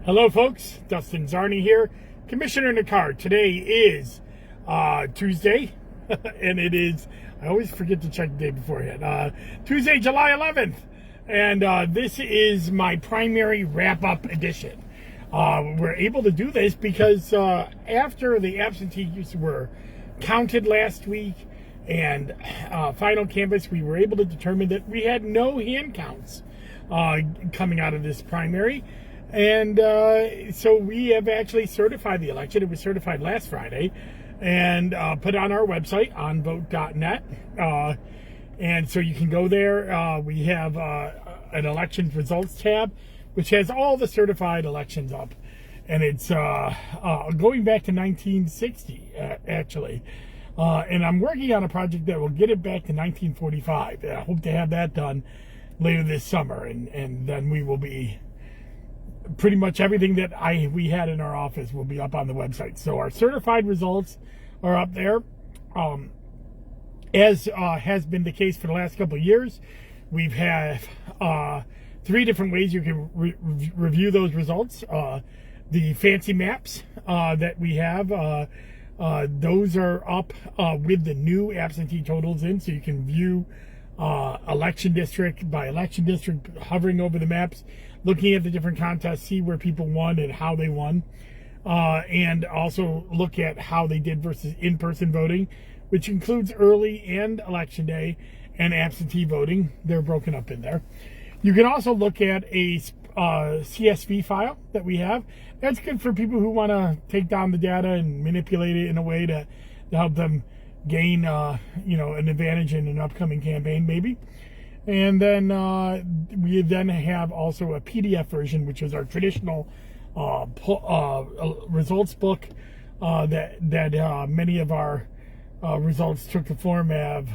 Hello, folks. Dustin Zarni here, Commissioner in the Car. Today is Tuesday, and it is, I always forget to check the day beforehand, Tuesday, July 11th. And this is my primary wrap-up edition. We're able to do this because after the absentees were counted last week and final canvas, we were able to determine that we had no hand counts coming out of this primary. And so we have actually certified the election. It was certified last Friday and put on our website, onvote.net. And so you can go there. We have an elections results tab, which has all the certified elections up. And it's going back to 1960, actually. And I'm working on a project that will get it back to 1945. I hope to have that done later this summer. And then we will be... pretty much everything that we had in our office will be up on the website. So our certified results are up there. As has been the case for the last couple of years, we've had 3 different ways you can review those results. The fancy maps that we have, those are up with the new absentee totals in, so you can view election district by election district, hovering over the maps, looking at the different contests, see where people won and how they won, and also look at how they did versus in-person voting, which includes early and election day and absentee voting. They're broken up in there. You can also look at a CSV file that we have. That's good for people who want to take down the data and manipulate it in a way to help them gain an advantage in an upcoming campaign, maybe. And then we then have also a PDF version, which is our traditional results book that many of our results took the form of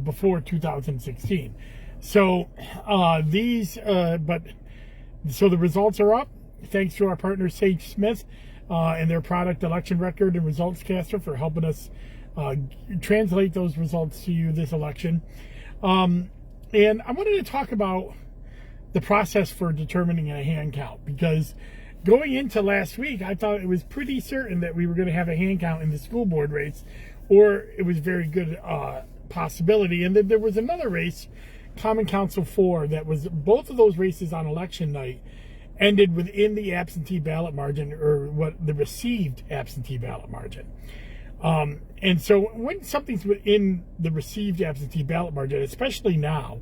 before 2016. So so the results are up thanks to our partner Sage Smith and their product Election Record and Results Caster for helping us translate those results to you this election. And I wanted to talk about the process for determining a hand count, because going into last week, I thought it was pretty certain that we were going to have a hand count in the school board race, or it was a very good possibility. And then there was another race, Common Council 4, that was both of those races on election night ended within the absentee ballot margin, or what the received absentee ballot margin. And so when something's within the received absentee ballot margin, especially now,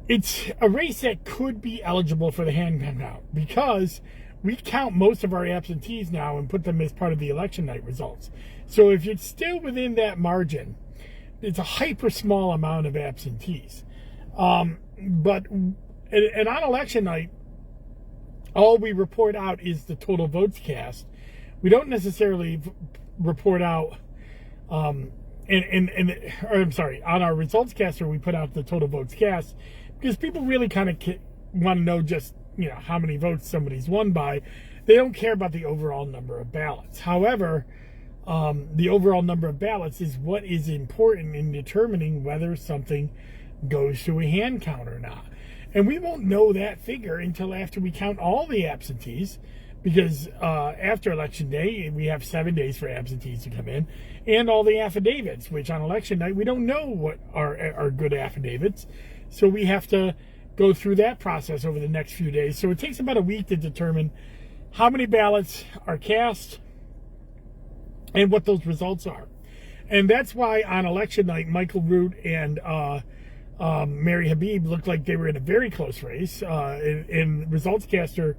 it's a race that could be eligible for the hand count, because we count most of our absentees now and put them as part of the election night results. So if it's still within that margin, it's a hyper small amount of absentees. But on election night, all we report out is the total votes cast. We don't necessarily report out, on our results caster, we put out the total votes cast, because people really kind of want to know just, how many votes somebody's won by. They don't care about the overall number of ballots. However, the overall number of ballots is what is important in determining whether something goes to a hand count or not. And we won't know that figure until after we count all the absentees, because after election day, we have 7 days for absentees to come in, and all the affidavits, which on election night, we don't know what are good affidavits. So we have to go through that process over the next few days. So it takes about a week to determine how many ballots are cast and what those results are. And that's why on election night, Michael Root and Mary Habib looked like they were in a very close race. And results caster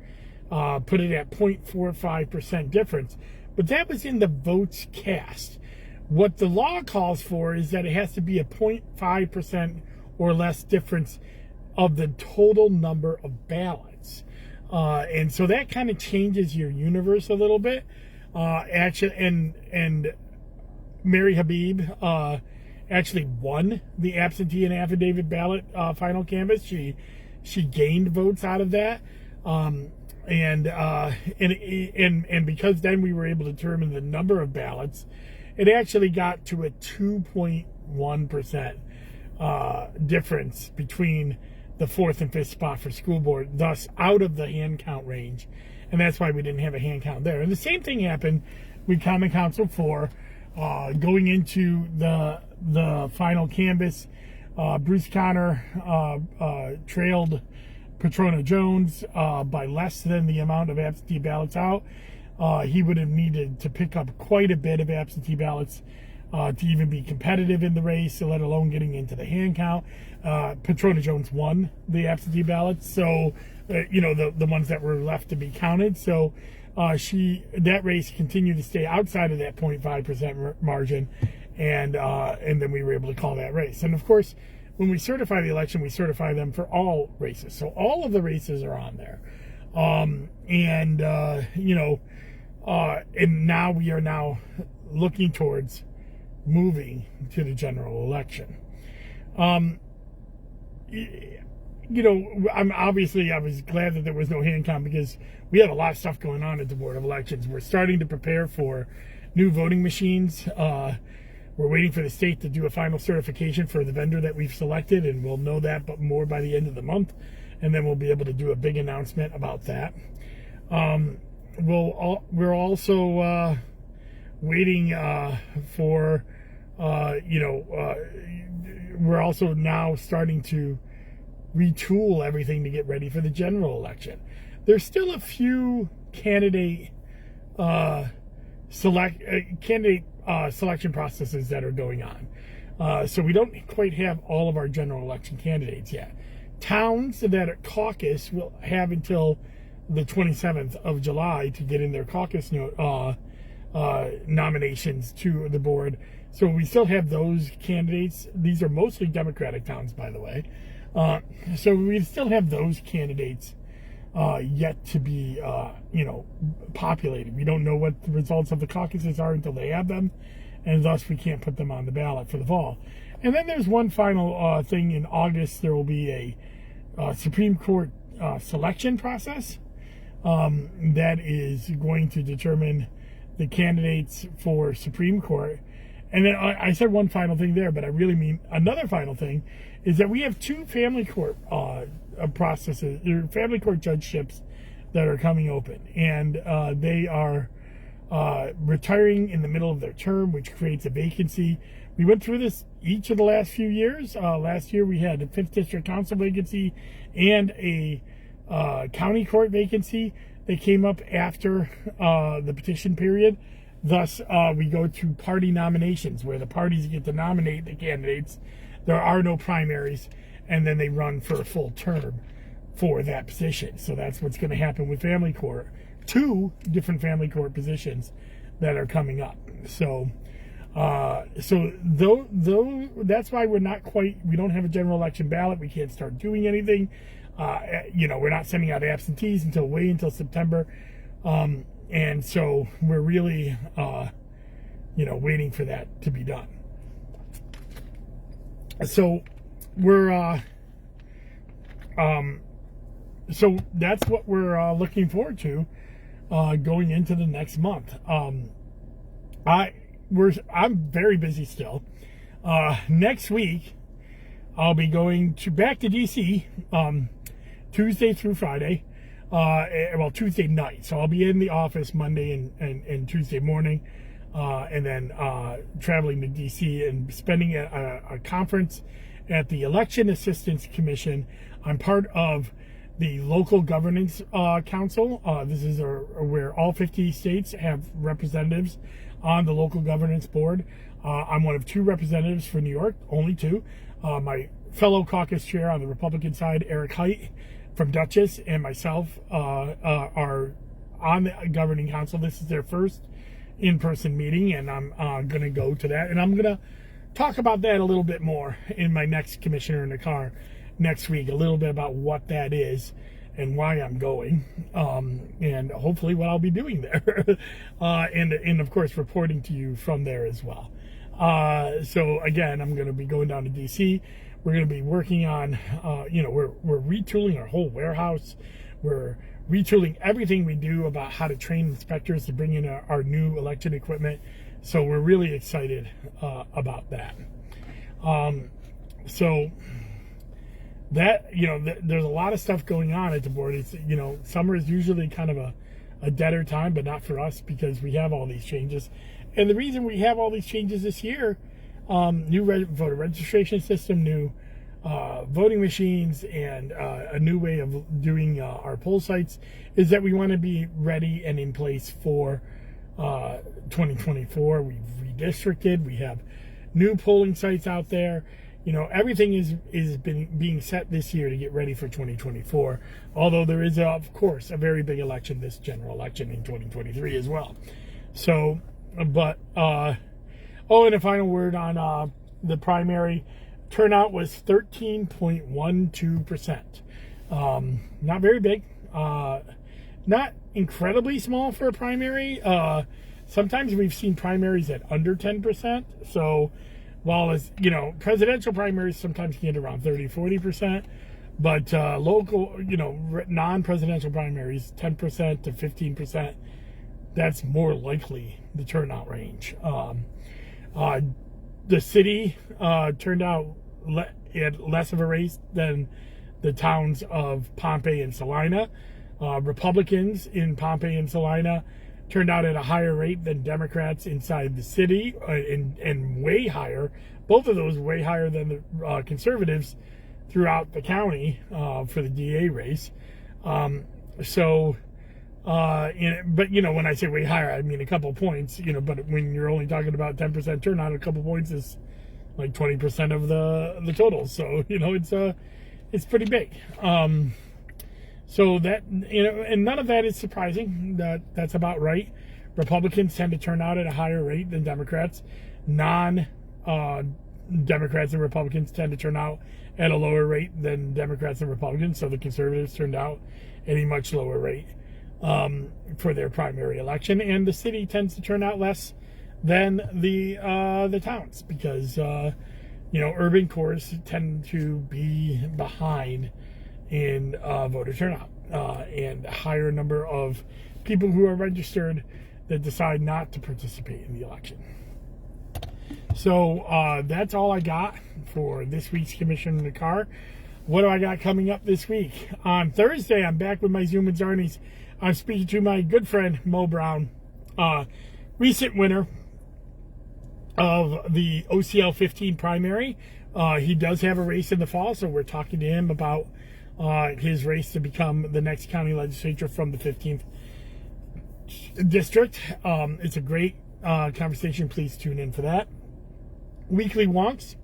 put it at 0.45% difference. But that was in the votes cast. What the law calls for is that it has to be a 0.5% or less difference of the total number of ballots. And so that kind of changes your universe a little bit. And Mary Habib actually won the absentee and affidavit ballot final canvass. She gained votes out of that. And because then we were able to determine the number of ballots, it actually got to a 2.1% difference between the 4th and 5th spot for school board, thus out of the hand count range. And that's why we didn't have a hand count there. And the same thing happened with Common Council 4. Going into the final canvass, Bruce Connor trailed Patrona Jones by less than the amount of absentee ballots out. He would have needed to pick up quite a bit of absentee ballots to even be competitive in the race, let alone getting into the hand count. Patrona Jones won the absentee ballots, so the ones that were left to be counted. So that race continued to stay outside of that 0.5% margin, and then we were able to call that race. And of course, when we certify the election, we certify them for all races. So all of the races are on there, and now we are now looking towards moving to the general election. I was glad that there was no hand count because we have a lot of stuff going on at the Board of Elections. We're starting to prepare for new voting machines. We're waiting for the state to do a final certification for the vendor that we've selected, and we'll know that but more by the end of the month, and then we'll be able to do a big announcement about that. We're also waiting for we're also now starting to retool everything to get ready for the general election. There's still a few candidate selection processes that are going on. So we don't quite have all of our general election candidates yet. Towns that are caucus will have until the 27th of July to get in their caucus nominations to the board. So we still have those candidates. These are mostly Democratic towns, by the way. So we still have those candidates yet to be, populated. We don't know what the results of the caucuses are until they have them, and thus we can't put them on the ballot for the fall. And then there's one final thing in August. There will be a Supreme Court selection process that is going to determine the candidates for Supreme Court. And then I said one final thing there, but I really mean another final thing is that we have two family court processes, or family court judgeships that are coming open, and they are retiring in the middle of their term, which creates a vacancy. We went through this each of the last few years. Last year we had a 5th District Council vacancy and a county court vacancy. They came up after the petition period. Thus, we go to party nominations, where the parties get to nominate the candidates. There are no primaries, and then they run for a full term for that position. So that's what's going to happen with family court. 2 different family court positions that are coming up. So that's why we don't have a general election ballot. We can't start doing anything. We're not sending out absentees until September. And so we're really, waiting for that to be done. So we're, so that's what we're looking forward to going into the next month. I'm very busy still. Next week, I'll be going back to DC Tuesday through Friday. Tuesday night. So I'll be in the office Monday and Tuesday morning, and then traveling to DC and spending a conference at the Election Assistance Commission. I'm part of the Local Governance Council. This is where all 50 states have representatives on the Local Governance Board. I'm one of 2 representatives for New York, only 2. My fellow caucus chair on the Republican side, Eric Height, from Dutchess, and myself are on the governing council. This is their first in-person meeting, and I'm going to go to that. And I'm going to talk about that a little bit more in my next Commissioner in the Car next week, a little bit about what that is and why I'm going, and hopefully what I'll be doing there. and of course, reporting to you from there as well. So again, I'm going to be going down to DC. We're going to be working on, we're retooling our whole warehouse. We're retooling everything we do about how to train inspectors to bring in our new election equipment. So we're really excited about that. that, there's a lot of stuff going on at the board. It's, summer is usually kind of a deader time, but not for us because we have all these changes. And the reason we have all these changes this year, new voter registration system, new voting machines, and a new way of doing our poll sites, is that we want to be ready and in place for 2024. We've redistricted. We have new polling sites out there. Everything is being set this year to get ready for 2024. Although there is, of course, a very big election, this general election in 2023 as well. So, but and a final word on the primary. Turnout was 13.12%. Not very big. Not incredibly small for a primary. Sometimes we've seen primaries at under 10%. So, while as presidential primaries sometimes can get around 30-40%, but local, non-presidential primaries, 10% to 15%, that's more likely the turnout range. The city turned out had less of a race than the towns of Pompey and Salina. Republicans in Pompey and Salina turned out at a higher rate than Democrats inside the city, and way higher. Both of those way higher than the conservatives throughout the county for the DA race. But when I say way higher, I mean a couple points. But when you're only talking about 10% turnout, a couple points is like 20% of the total. So it's pretty big. So that, and none of that is surprising. That's about right. Republicans tend to turn out at a higher rate than Democrats. Democrats and Republicans tend to turn out at a lower rate than Democrats and Republicans. So the conservatives turned out at a much lower rate for their primary election. And the city tends to turn out less than the towns because, urban cores tend to be behind in voter turnout, and a higher number of people who are registered that decide not to participate in the election. So that's all I got for this week's Commissioner in the Car. What do I got coming up this week? On Thursday, I'm back with my Zoom and Zarnies. I'm speaking to my good friend, Mo Brown, recent winner of the OCL 15 primary. He does have a race in the fall, so we're talking to him about his race to become the next county legislature from the 15th district. It's a great conversation. Please tune in for that. Weekly wonks.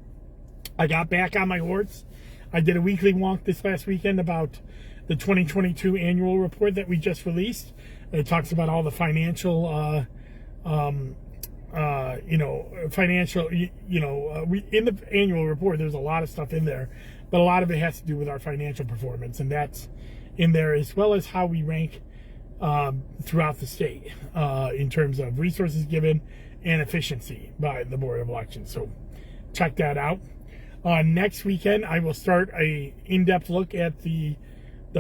I got back on my horse. I did a weekly wonk this last weekend about the 2022 annual report that we just released. It talks about all the financial, in the annual report, there's a lot of stuff in there, but a lot of it has to do with our financial performance, and that's in there, as well as how we rank throughout the state in terms of resources given and efficiency by the Board of Elections. So check that out. Next weekend, I will start a in-depth look at the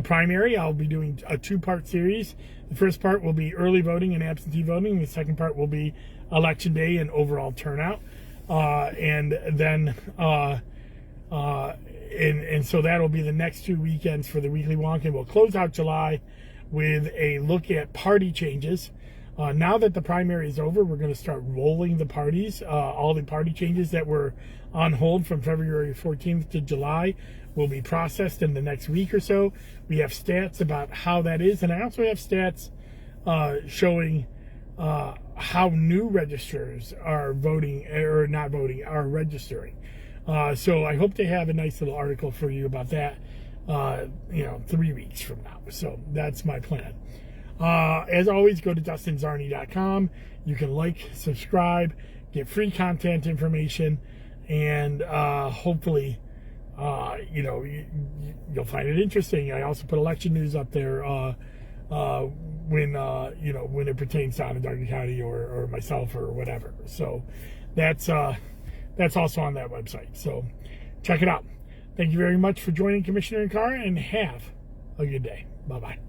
primary. I'll be doing a two-part series. The first part will be early voting and absentee voting. The second part will be election day and overall turnout. And so that'll be the next 2 weekends for the weekly wonk. And we'll close out July with a look at party changes. Now that the primary is over, we're going to start rolling the parties. All the party changes that were on hold from February 14th to July will be processed in the next week or so. We have stats about how that is, and I also have stats showing how new registrars are voting or not voting, are registering. So I hope to have a nice little article for you about that, 3 weeks from now. So that's my plan. As always, go to DustinZarny.com. You can like, subscribe, get free content information, and hopefully, you'll find it interesting. I also put election news up there when it pertains to Onondaga County or myself or whatever. So that's also on that website. So check it out. Thank you very much for joining Commissioner in Car, and have a good day. Bye-bye.